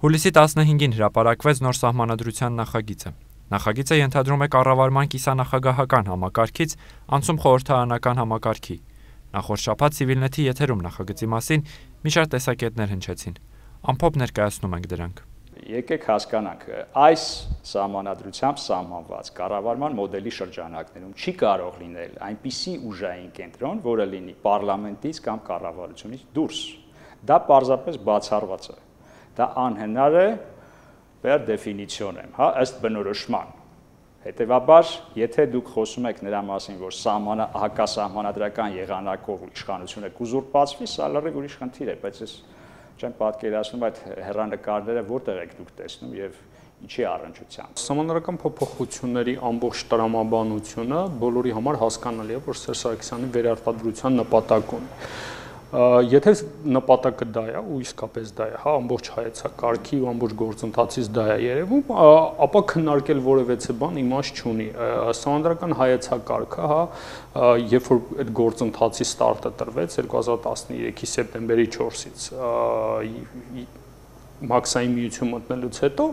Հուլիսի 15-ին հրապարակվեց նոր սահմանադրության նախագիծը։ Նախագիծը ենթադրում է կառավարման կիսանախագահական համակարգից անցում խորհրդարանական համակարգի։ Նախորդ շաբաթ Civilnet-ի եթերում նախագծի մասին մի շարք տեսակետներ հնչեցին։ Ամփոփ ներկայացնում ենք դրանք։ Եկեք հասկանանք, այս սահմանադրությամբ սահմանված կառավարման մոդելի շրջանակներում չի կարող լինել այնպիսի ուժային կենտրոն, որը լինի պարլամենտից կամ կառավարությունից դուրս։ Դա պարզապես բացառված է։ Դա անհնար է per definitionem, ըստ բնորոշման։ Հետևաբար, եթե դուք խոսում եք նրա մասին, որ հակասահմանադրական եղանակով իշխանությունը կուզուրպացվի, սա լրիվ ուրիշ խնդիր է, բայց ես չեմ պատկերացնում այդ հեռանկարները որտեղ եք դուք տեսնում եւ ինչի առնչությամբ։ Սահմանադրական փոփոխությունների ամբողջ տրամաբանությունը բոլորի համար հասկանալի է, որ Սերժ Սարգսյանի վերարտադրության նպատակ ունի։ Եթե նպատակը դա է, ու իսկապես դա է, ամբողջ հայեցակարգի ու ամբողջ գործընթացից դա է երևում, ապա քննարկել որևէ բան իմաստ չունի։ Սահմանադրական հայեցակարգը, երբ որ այդ գործընթացի ստարտը տրվեց 2013-ի սեպտեմբերի 4-ից մաքսային միություն մտնելուց հետո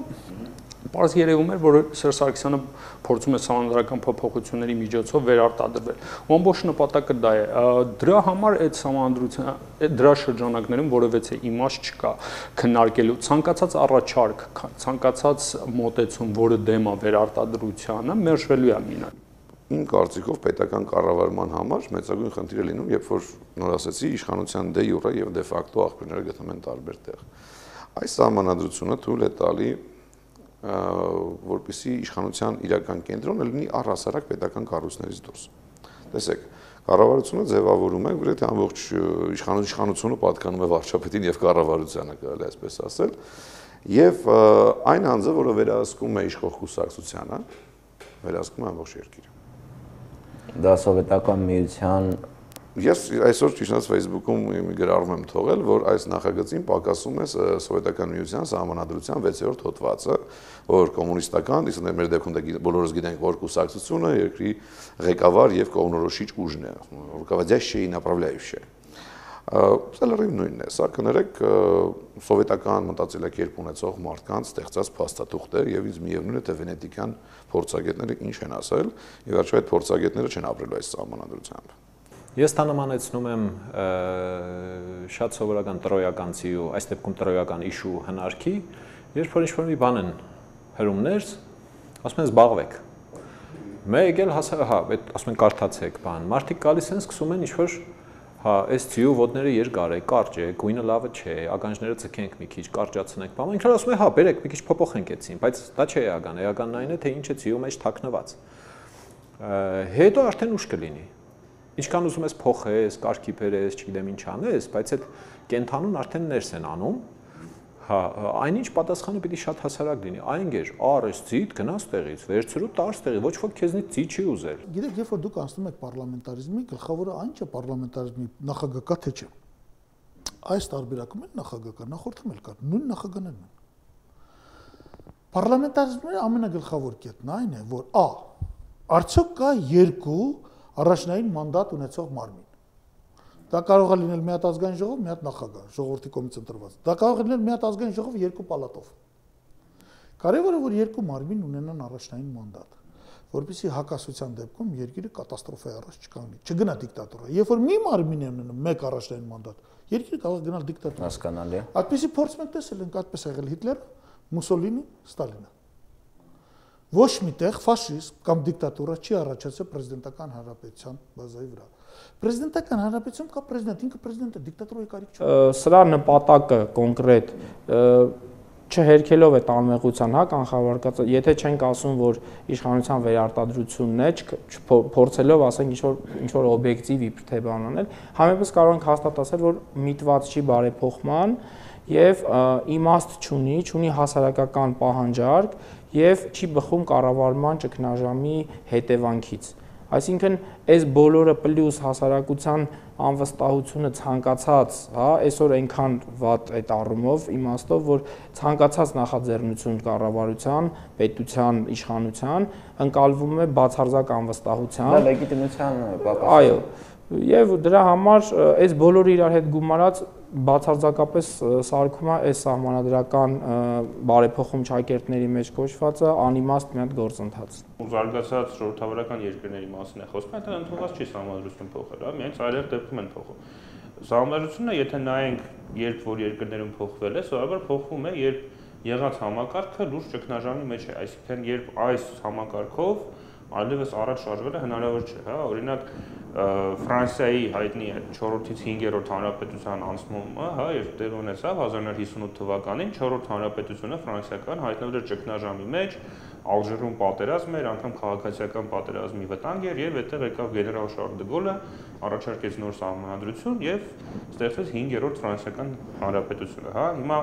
պարզ երևում էր, որ Սերժ Սարգսյանը փորձում է սահմանադրական փոփոխությունների միջոցով վերարտադրվել։ Ու ամբողջ նպատակը դա է։ Դրա համար այդ սահմանադրության դրա շրջանակներում որևէ իմաստ չկա քննարկելու ցանկացած առաջարկ, ցանկացած մոտեցում, որը դեմ է վերարտադրությանը, մերժվելու է մինան։ Իմ կարծիքով պետական կառավարման համար մեծագույն խնդիր է լինում, երբ որ նոր ասացի, իշխանության դե յուրե եւ դե ֆակտո աղբյուրները գտնվում են տարբեր տեղ։ Այս սահմանադրությունը թույլ է տալի որպեսզի իշխանության իրական կենտրոնը լինի առհասարակ պետական կառույցներից դուրս։ Տեսեք, կառավարությունը ձևավորում է, գրեթե ամբողջ իշխանությունը պատկանում է վարչապետին եւ կառավարությանը, կարելի է այսպես ասել, եւ այն անձը, որը վերահսկում է իշխող կուսակցությանը, վերահսկում է ամբողջ երկիրը։ Դա սովետական միության Ես այսօր ճիշտ Facebook-ում գրառում եմ թողել, որ այս նախագծին պակասում է սովետական միության սահմանադրության 6-րդ հոդվածը, որ կոմունիստական, իսկ մեր դեպքում բոլորս գիտենք, որ կուսակցությունը երկրի ղեկավար եւ կողմնորոշիչ ուժն է, руководящее и направляющее։ Սա լրիվ նույնն է, սա կներեք սովետական մտածելակերպ ունեցող մարդկանց ստեղծած փաստաթուղթ է եւ ինձ միևնույն է, թե վենետիկյան փորձագետները ինչ են ասել, եւ վերջո այդ փորձագետները չեն ապրելու այս սահմանադրությամբ։ Ես թանամանեցնում եմ շատ սովորական տրոյականցի ու այս դեպքում տրոյական իշու հնարքի, երբ որ ինչ-որ մի բան են հրումներ, ասում են զբաղվեք։ Մեկ էլ ասում են կարդացեք բան։ Մարդիկ գալիս են սկսում են ինչ-որ այս ցիու ոտները երկար է, կարճ է, գույնը լավը չէ, ականջները ցկենք մի քիչ, կարճացնենք, բան։ Ինքն ասում է, բերեք, մի քիչ փոփոխենք էցին, բայց դա չէ էական, էականն այն է, թե ինչ է ցիու մեջ թաքնված։ Հետո արդեն ուշ կլինի։ Ինչքան ուզում ես փոխես, կարգի բերես, չգիտեմ ինչ անես, բայց այդ կենթանուն արդեն ներս են անում, այնինչ պատասխանը պիտի շատ հասարակ լինի, այնգեր, արես ցիտ գնաց տեղից, վերցրու տար տեղի, ոչ ոք քեզնից ցի չի ուզել։ Գիտեք, երբ որ դուք անցնում եք պարլամենտարիզմի, գլխավորը այն չէ պարլամենտարիզմի նախագահ կա թե չէ։ Այս տարբերակում են նախագահ կա, նախորդում էլ կա, նույն նախագահներն են։ Պարլամենտարիզմի ամենագլխավոր կետն այն է, որ արդյոք կա երկու առաջնային մանդատ ունեցող մարմին։ Դա կարող է լինել մի հատ ազգային ժողով, մի հատ նախագահ, ժողովրդի կողմից ընտրված։ Դա կարող է լինել մի հատ ազգային ժողով երկու պալատով։ Կարևորը որ երկու մարմին ունենան առաջնային մանդատ, որպեսզի հակասության դեպքում երկիրը կատաստրոֆայի առաջ չկանգնի, չգնա դիկտատուրա։ Երբ որ մի մարմին է ունենում մեկ առաջնային մանդատ, երկիրը կարող է գնալ դիկտատուրա։ Հասկանալի է։ Այդպեսի փորձ մենք տեսել ենք, այդպես եղել Հիտլերը, Մուսոլինի, Ստալինը։ Ոչ միտեղ ֆաշիզմ կամ դիկտատուրա չի առաջացել պրեզիդենտական հանրապետության բազայի վրա։ Պրեզիդենտական հանրապետություն կա պրեզիդենտ, ինքը պրեզիդենտը դիկտատուրայի կարիք չունի։ Սրա նպատակը կոնկրետ չհերքելով այդ անմեղության, կանխավարկած, եթե չենք ասում, որ իշխանության վերարտադրությունն է, փորձելով ասենք ինչ-որ օբյեկտիվ իբր թե բան անել, համեմատաբար կարող ենք հաստատ ասել, որ միտված չի բարեփոխման եւ իմաստ չունի հասարակական պահանջարկ եւ չի բխում կառավարման ճգնաժամի հետևանքից։ Այսինքն այս բոլորը պլյուս հասարակության անվստահությունը ցանկացած, այսօր այնքան վատ այդ առումով իմաստով, որ ցանկացած նախաձեռնություն կառավարության, պետության, իշխանության ընկալվում է բացարձակ անվստահության։ Դա լեգիտիմության պակաս։ Այո, Եվ դրա համար այս բոլորը իրար հետ գումարած բացարձակապես սարքում է այս սահմանադրական բարեփոխում ճակերտների մեջ կոչվածը անիմաստ մի հատ գործընթաց։ Զարգացած ժողովրդավարական երկրների մասին է խոսքը, այնտեղ ընդունված չի սահմանադրություն փոխել, հա, միայն ծայրահեղ դեպքում են փոխում։ Սահմանադրությունը, եթե նայենք, երբ որ երկրներում փոխվել է, սովորաբար փոխվում է, երբ եղած համակարգը լուրջ ճգնաժամի մեջ է, այսինքն երբ այս համակարգով այլևս առաջ շարժվելը հնարավոր չէ, հա, օրինակ Ֆրանսիայի հայտնի 4-ից 5-րդ հանրապետության անցումը, հա, երբ տեղի ունեցավ 1958 թվականին 4-րդ հանրապետությունը ֆրանսիական հայտնվել էր ճգնաժամի մեջ, Ալժիրում պատերազմ էր, անգամ քաղաքացիական պատերազմի վտանգ էր եւ այդտեղ եկավ գեներալ Շարլ դե Գոլը, առաջարկեց նոր սահմանադրություն եւ ստեղծվեց 5-րդ ֆրանսիական հանրապետությունը, հա։ Հիմա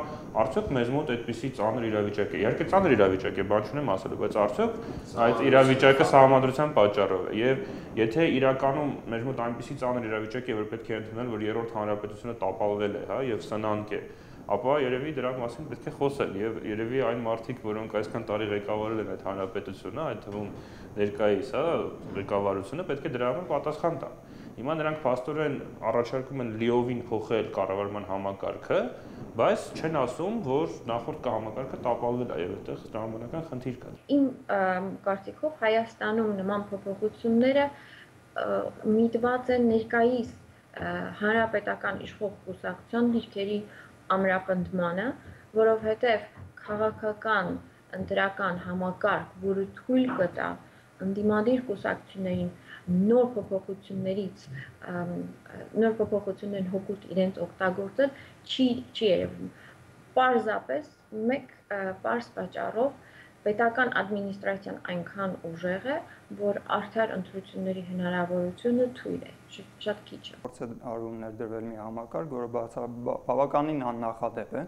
արդյոք մեզ մոտ այդպիսի ծանր իրավիճակ է։ Իհարկե ծանր իրավիճակ է, բան չունեմ ասելու, բայց արդյոք այդ իրավիճակը սահմանադրության պատճառով է եւ եթե իրականում մեր մոտ այնպիսի ծանր իրավիճակ է, որ պետք է ընդունել, որ 3-րդ հանրապետությունը տապալվել է, հա, եւ սնանկ է, ապա երևի դրա մասին պետք է խոսել եւ երևի այն մարդիկ, որոնք այսքան տարի ղեկավարել են այդ հանրապետությունը, այդ թվում ներկայիս, հա, ղեկավարությունը պետք է դրա համար պատասխան տան։ Հիմա նրանք փաստորեն առաջարկում են լիովին փոխել կառավարման համակարգը, բայց չեն ասում, որ նախորդ համակարգը տապալվել է եւ այդտեղ տրամաբանական խնդիր կա։ Իմ կարծիքով Հայաստանում նման փոփոխությունները միտված են ներկայիս հանրապետական իշխող կուսակցության դիրքերի ամրապնդմանը, որովհետև քաղաքական ընտրական համակարգ, որը թույլ կտա ընդդիմադիր կուսակցություններին նոր փոփոխություններին հօգուտ իրենց օգտագործել չի երևում։ Պարզապես մեկ պարզ պատճառով պետական ադմինիստրացիան այնքան ուժեղ է, որ արդար ընտրությունների հնարավորությունը թույլ է, շատ քիչ է։ Փորձ է արվում ներդրվել մի համակարգ, որը բավականին աննախադեպ է։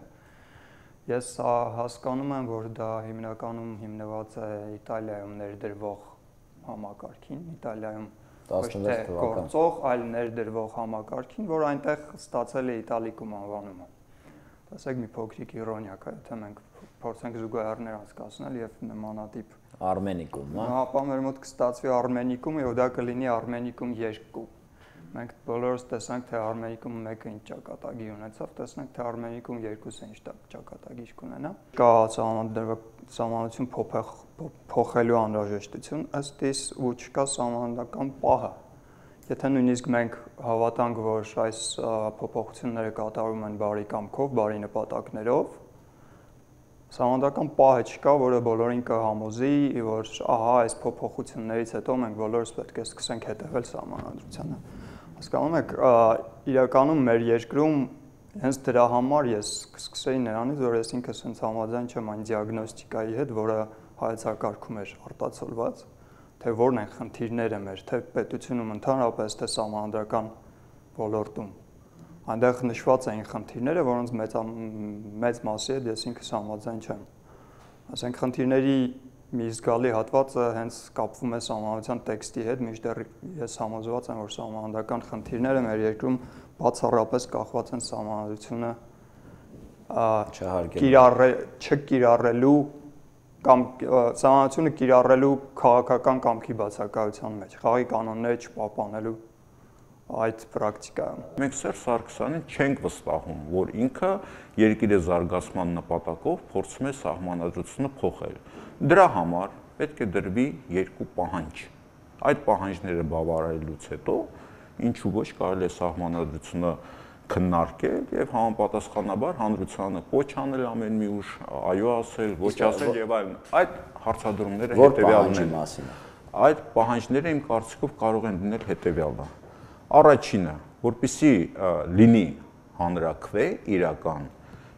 Ես հասկանում եմ, որ դա հիմնականում հիմնված է Իտալիայում ներդրվող համակարգին, Իտալիայում ոչ թե գործող, այլ ներդրվող համակարգին, որ այնտեղ ստացել է Իտալիկում անվանումը։ Ասեք մի փոքրիկ իրոնիա կա, եթե մենք փորձենք զուգահեռներ անցկացնել եւ նմանատիպ Արմենիկում, հա։ Ապա մեր մոտ կստացվի Արմենիկում եւ դա կլինի Արմենիկում 2։ Մենք բոլորս տեսանք, թե Արմենիկում 1-ը ինչ ճակատագիր ունեցավ, տեսնենք, թե Արմենիկում 2-ը ինչ ճակատագիր կունենա։ Կա սահմանադրություն փոխելու անհրաժեշտություն, ըստ իս ու չկա սահմանադրական պահը։ Եթե նույնիսկ մենք հավատանք, որ այս փոփոխությունները կատարվում են բարի կամքով, բարի նպատակներով, սահմանադրական պահը չկա, որը բոլորին կհամոզի, որ ահա այս փոփոխություններից հետո մենք բոլորս պետք է սկսենք հետևել սահմանադրությանը։ Հասկանում եք, իրականում մեր երկրում հենց դրա համար ես սկսեի նրանից, որ ես ինքս հենց համաձայն չեմ այն դիագնոստիկայի հետ, որը հայեցակարգում էր արտացոլված, թե որն են խնդիրները մեր, թե պետությունում ընդհանրապես, թե սահմանադրական ոլորտում։ Այնտեղ նշված էին խնդիրները, որոնց մեծ մասի հետ ես ինքս համաձայն չեմ։ Ասենք խնդիրների մի զգալի հատվածը հենց կապվում է սահմանադրության տեքստի հետ, մինչդեռ ես համոզված եմ, որ սահմանադրական խնդիրները մեր երկրում բացառապես կախված են սահմանադրությունը չկիրառելու կամ սահմանադրությունը կիրառելու քաղաքական կամքի բացակայության մեջ, խաղի կանոնները չպահպանելու այդ պրակտիկայում։ Մենք Սերժ Սարգսյանին չենք վստահում, որ ինքը երկրի զարգացման նպատակով փորձում է սահմանադրությունը փոխել։ Դրա համար պետք է դրվի երկու պահանջ։ Այդ պահանջները բավարարելուց հետո ինչու ոչ կարելի է սահմանադրությունը քննարկել եւ համապատասխանաբար հանրությանը կոչ անել ամեն մի ուժ այո ասել, ոչ ասել եւ այլն։ Այդ հարցադրումները հետեւյալն են։ Այդ պահանջները իմ կարծիքով կարող են լինել հետեւյալը։ Առաջինը, որպեսզի լինի հանրաքվե իրական,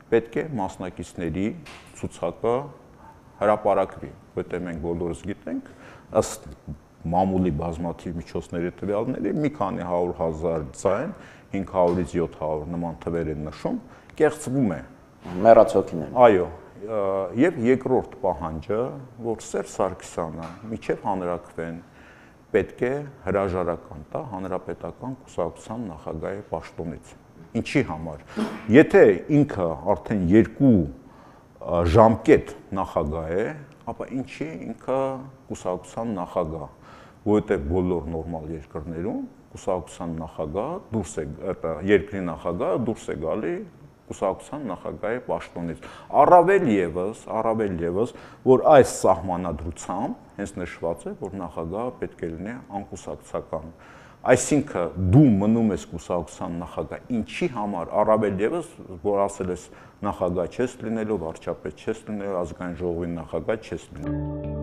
պետք է մասնակիցների ցուցակը հրապարակվի, որտեղ մենք բոլորս գիտենք, ըստ մամուլի բազմաթիվ միջոցների տվյալների մի քանի 100,000 ձայն 500-ից 700 նման թվեր են նշում, կեղծվում է։ Մեռածոքին են։ Այո, եւ երկրորդ պահանջը, որ Սերժ Սարգսյանը միջև հանրաքվեն պետք է հրաժարական տա հանրապետական կուսակցության նախագահի պաշտոնից։ Ինչի համար։ Եթե ինքը արդեն 2 ժամկետ նախագահ է, ապա ինչի ինքը կուսակցության նախագահ, որովհետև բոլոր նորմալ երկրներում կուսակցության նախագահ դուրս է, это երկրի նախագահ դուրս է գալի կուսակցության նախագահի պաշտոնից։ Առավել եւս, որ այս սահմանադրությամբ հենց նշված է, որ նախագահը պետք է լինի անկուսակցական։ Այսինքն դու մնում ես կուսակցության նախագահ, ինչի համար առավել եւս, որ ասել ես նախագահ չես լինելու, վարչապետ չես լինելու, ազգային ժողովի նախագահ չես լինելու։